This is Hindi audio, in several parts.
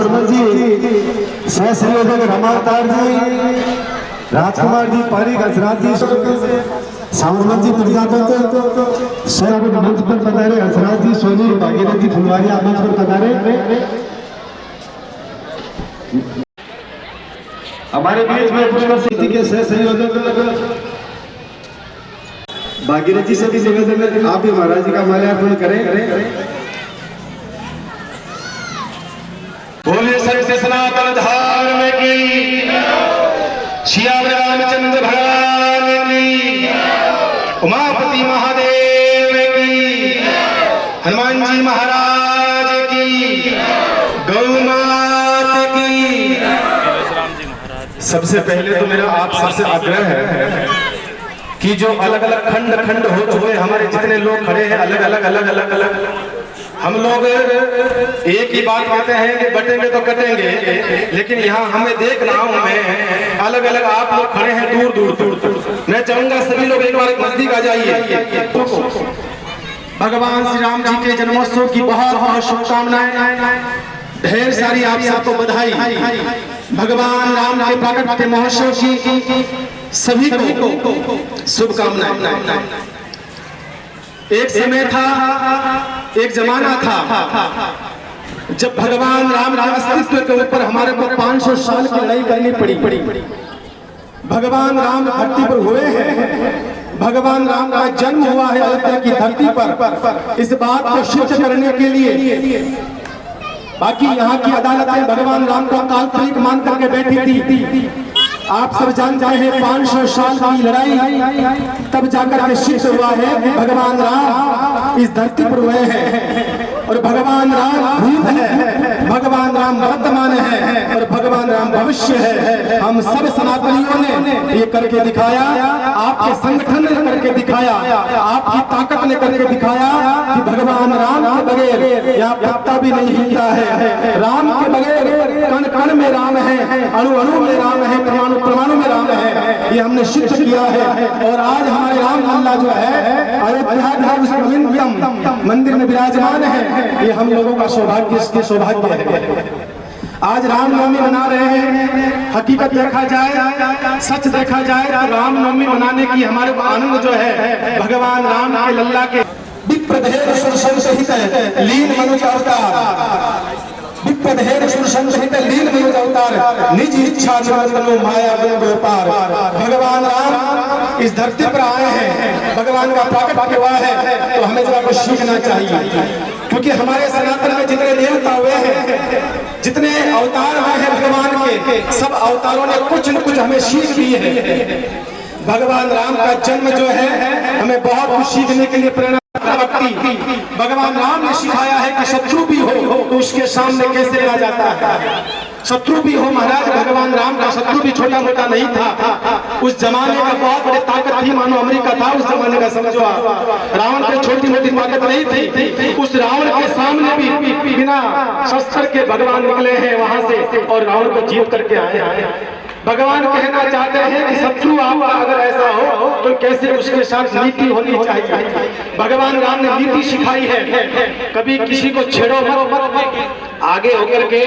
साबरमती जी, सह संयोजक रमावतार जी, राजकुमार जी, पारी हंसराज जी, साबरमती जी प्रजापत, सह मंच पर पधारे हंसराज जी, सोनी भागीरथ जी फुलवारिया मंच पर पधारे। हमारे बीच में पुष्कर सिटी के सह संयोजक भागीरथ जी से भी निवेदन है, आप भी महाराज जी का माल्यार्पण करें। बोलिए सत्य सनातन धर्म की, श्याम रामचंद्र भगवान की, उमापति महादेव की, हनुमान जी महाराज की, गौ माता की। सबसे पहले तो मेरा आप सबसे आग्रह है कि जो अलग अलग खंड खंड हो हुए हमारे जितने लोग खड़े हैं, अलग अलग अलग अलग अलग हम लोग एक ही बात कहते हैं कि बटेंगे तो कटेंगे, लेकिन यहाँ हमें देख रहा हूँ मैं अलग अलग आप लोग खड़े हैं दूर दूर दूर दूर। मैं चाहूंगा सभी लोग एक बार नजदीक आ जाइए। भगवान श्री राम जी के जन्मोत्सव की बहुत बहुत शुभकामनाएं, ढेर सारी आप सबको बधाई। भगवान राम के प्राकट्य महोत्सव की सभी को शुभकामनाएं। एक समय था, एक जमाना था जब भगवान राम के अस्तित्व के ऊपर हमारे को 500 साल की लड़ाई करनी पड़ी। भगवान राम धरती पर हुए हैं, भगवान राम का जन्म हुआ है अयोध्या की धरती पर। इस बात को सिद्ध करने के लिए बाकी यहाँ की अदालतें भगवान राम को काल्पनिक मान करके बैठी थी। आप सब जानते हैं 500 साल की लड़ाई तब जाकर के सिद्ध हुआ है कि भगवान राम इस धरती पर हुए हैं और भगवान राम भूत है, भगवान राम वर्तमान है और भगवान राम भविष्य है। हम सब सनातनियों ने ये करके दिखाया, आपके संगठन ने करके दिखाया, आपकी ताकत ने करके दिखाया कि भगवान राम के बगैर यहाँ पत्ता भी नहीं हिलता है। राम के बगैर कण कण में राम है, अणु अणु में राम है, परमाणु परमाणु में राम है। ये हमने सिद्ध किया है और आज हमारे राम लल्ला जो है अयोध्या मंदिर में विराजमान है। ये हम लोगों का सौभाग्य, इसके सौभाग्य है। आज रामनवमी मना रहे हैं। हकीकत देखा जाए, सच देखा जाए तो रामनवमी मनाने की हमारे को आनंद जो है भगवान राम के लल्ला के विप्रदेह सुरसंहित लीन मनुज अवतार, विप्रदेह सुरसंहित लीन मनुज अवतार, निज इच्छा निरंजनो माया गुण व्यापार। भगवान राम इस धरती पर आए हैं, भगवान का प्राकट्य हुआ है तो हमें जरा कुछ सीखना चाहिए, क्योंकि हमारे सनातन में जितने देवता हुए हैं, जितने अवतार हुए हैं भगवान के, सब अवतारों ने कुछ न कुछ हमें सीख दी है। भगवान राम का जन्म जो है हमें बहुत कुछ सीखने के लिए प्रेरणा रखती। भगवान राम ने सिखाया है कि शत्रु भी हो तो उसके सामने कैसे लड़ा जाता है। शत्रु भी हो महाराज, भगवान राम का शत्रु भी छोटा मोटा नहीं था। उस जमाने का बहुत बड़ी ताकत थी, मानो अमेरिका था उस जमाने का, समझो आप। रावण की छोटी मोटी ताकत नहीं थी। उस रावण के सामने भी बिना शस्त्र के भगवान निकले हैं वहां से और रावण को जीत करके आए। भगवान कहना चाहते हैं कि शत्रु आपका अगर ऐसा हो तो कैसे उसके साथ नीति होनी चाहिए। भगवान राम ने नीति सिखाई है, कभी किसी को छेड़ो मत, आगे होकर के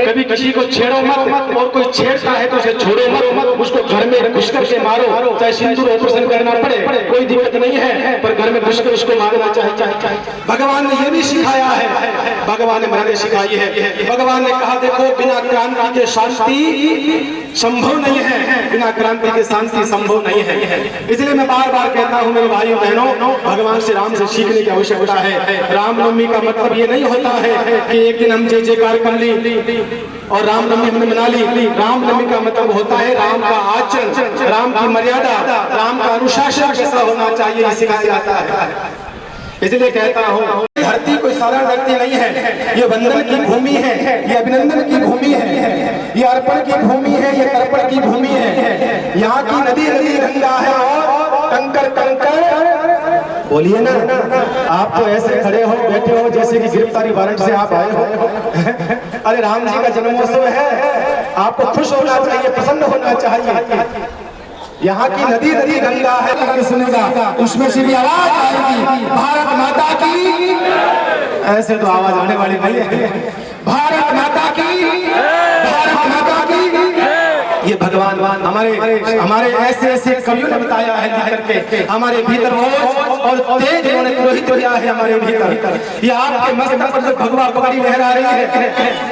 कभी किसी को छेड़ो मत, और कोई छेड़ता है तो उसे छोड़ो मत, उसको घर में घुस करके मारो, चाहे सिंदूर ऑपरेशन करना पड़े कोई दिक्कत नहीं है, पर घर में घुस कर उसको मारना चाहिए। भगवान ने ये भी सिखाया है, भगवान ने मैंने सिखाई है। भगवान ने कहा देखो बिना क्रांति के शांति संभव नहीं है, बिना क्रांति के शांति संभव नहीं है। इसलिए मैं बार बार कहता हूँ मेरे भाइयों बहनों, भगवान श्री राम से सीखने की आवश्यकता है। रामनवमी का मतलब ये नहीं होता है कि एक दिन हम जय जयकार कर ली और रामनवमी हमने मना ली। रामनवमी का मतलब होता है राम का आचरण, राम की मर्यादा, राम का अनुशासन कैसा होना चाहिए सिखाया जाता है। इसलिए कहता हूँ धरती कोई सारा धरती नहीं है, ये वंदन की भूमि है, ये अभिनंदन की भूमि है, ये अर्पण की भूमि है, ये तर्पण की भूमि है। यहाँ की नदी नदी गंगा है और कंकर कंकर। बोलिए ना, आप तो ऐसे खड़े हो बैठे हो जैसे कि गिरफ्तारी वारंट से आप आए हो। अरे राम जी का जन्मोत्सव है, आपको खुश होना चाहिए, प्रसन्न होना चाहिए। यहाँ की नदी नदी गंगा है करके सुनेगा, उसमें से भी आवाज आएगी भारत माता की। ऐसे तो आवाज आने वाली नहीं है। भारत माता की विद्वान हमारे ऐसे कवियों ने बताया है लिख करके, हमारे भीतर और तेज उन्होंने पुरोहित किया है हमारे भीतर। ये आपके मस्तक पर जो भगवा पगड़ी लहरा रही है,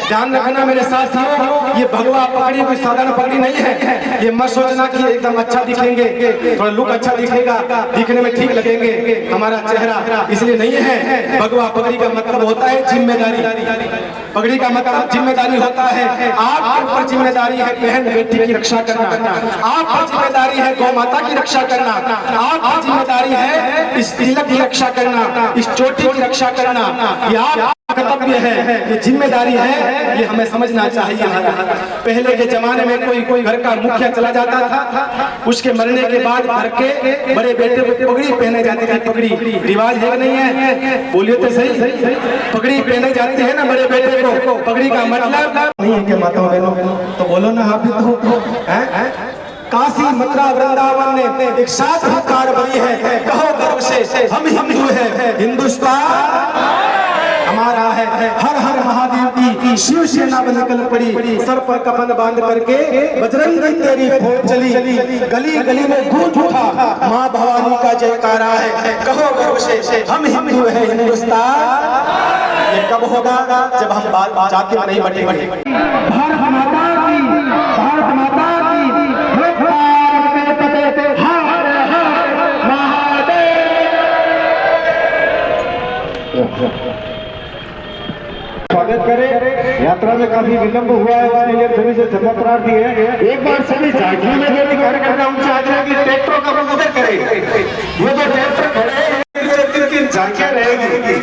ध्यान रखना मेरे साथियों, ये भगवा पगड़ी कोई साधारण पगड़ी नहीं है। ये मत सोचना कि एकदम अच्छा दिखेंगे, थोड़ा लुक अच्छा दिखेगा, दिखने में ठीक लगेंगे हमारा चेहरा, इसलिए नहीं है। भगवा पगड़ी का मतलब होता है जिम्मेदारी, पगड़ी का मतलब जिम्मेदारी होता है। आपके ऊपर जिम्मेदारी है बहन बेटी की रक्षा करना, आप पर जिम्मेदारी है गौ माता की रक्षा करना, आप पर जिम्मेदारी है इस तिलक की रक्षा करना, इस चोटी की रक्षा करना। ये आप कर्तव्य है, ये जिम्मेदारी है, ये हमें समझना चाहिए। पहले के जमाने में कोई घर का मुखिया चला जाता था, उसके मरने के बाद घर के बड़े बेटे को पगड़ी पहने जाती थी। पगड़ी रिवाज है नहीं है? बोलिए तो सही, पगड़ी पहने जाती है ना बड़े बेटे को। पगड़ी का मतलब नहीं है कि माता बहनों तो बोलो ना आप तो काशी मथुरा वृंदावन ने एक साथ हुंकार भरी है, कहो गर्व से हम हिंदू हैं, हिंदुस्तान हमारा है। हर हर महादेव की शिव सेना निकल पड़ी, सर पर कफन बांध करके बजरंग तेरी फौज चली, गली गली में गूंज उठा माँ भवानी का जयकारा है, कहो गर्व से हम हिंदू हैं, हिंदुस्तान। ये कब होगा? जब हम बात जाति में नहीं बटेंगे। भारत माता की, भारत माता की, हर हर महादेव। स्वागत करें। यात्रा में काफी विलंब हुआ है, उसके लिए सभी से क्षमा प्रार्थी है। एक बार सभी झांकियों में जो भी कार्यकर्ता उनसे आग्रह की ट्रैक्टरों का प्रबंधन करें। ये जो ट्रैक्टर खड़े हैं किन झांकियां रहेगी,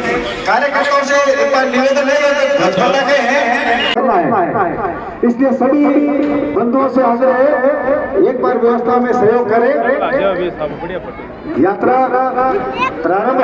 कार्यकर्ताओं से एक बार निवेदन है, इसलिए सभी बंधुओं से आग्रह है एक बार व्यवस्था में सहयोग करें। यात्रा प्रारंभ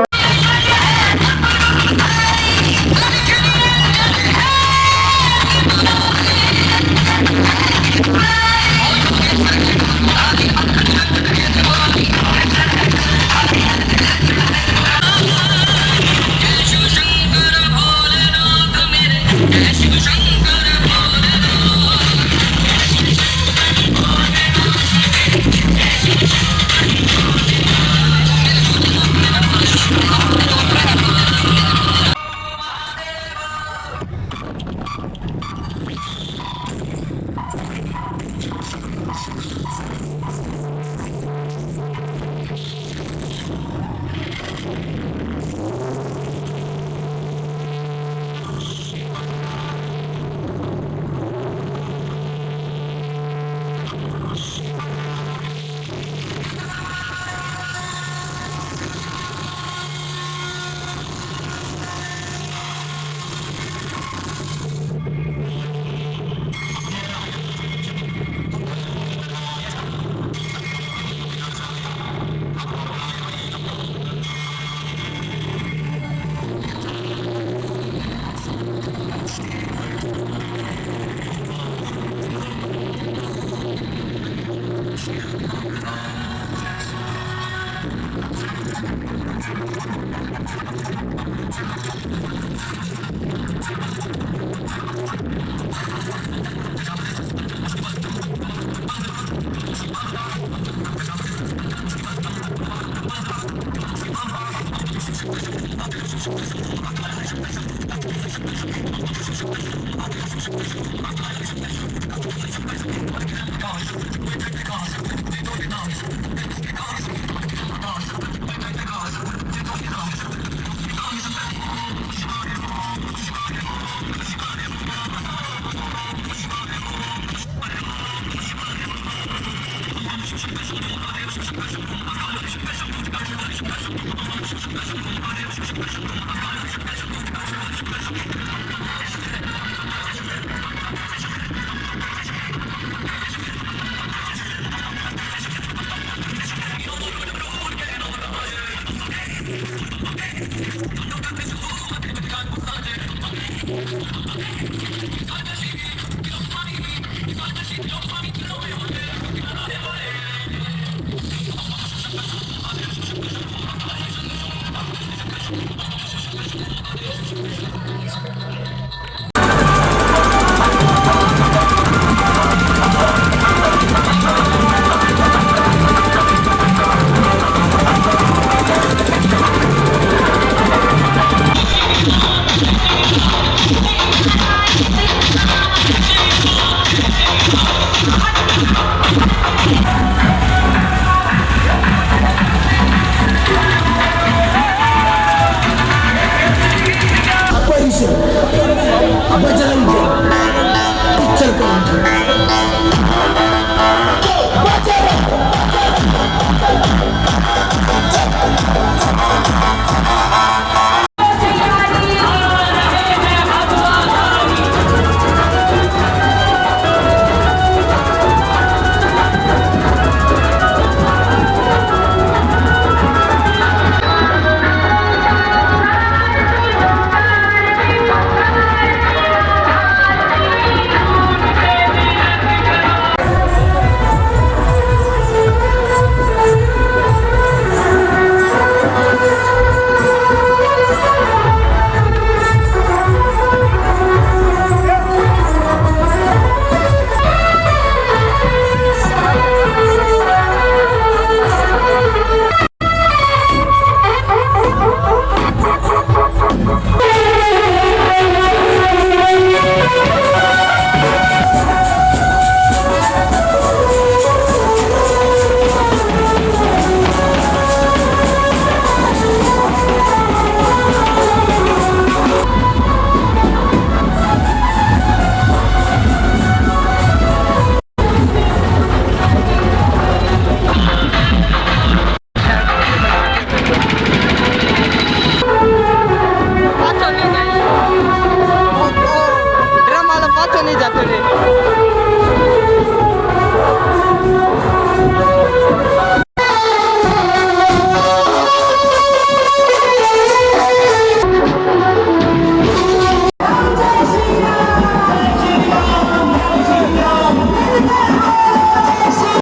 Thank you.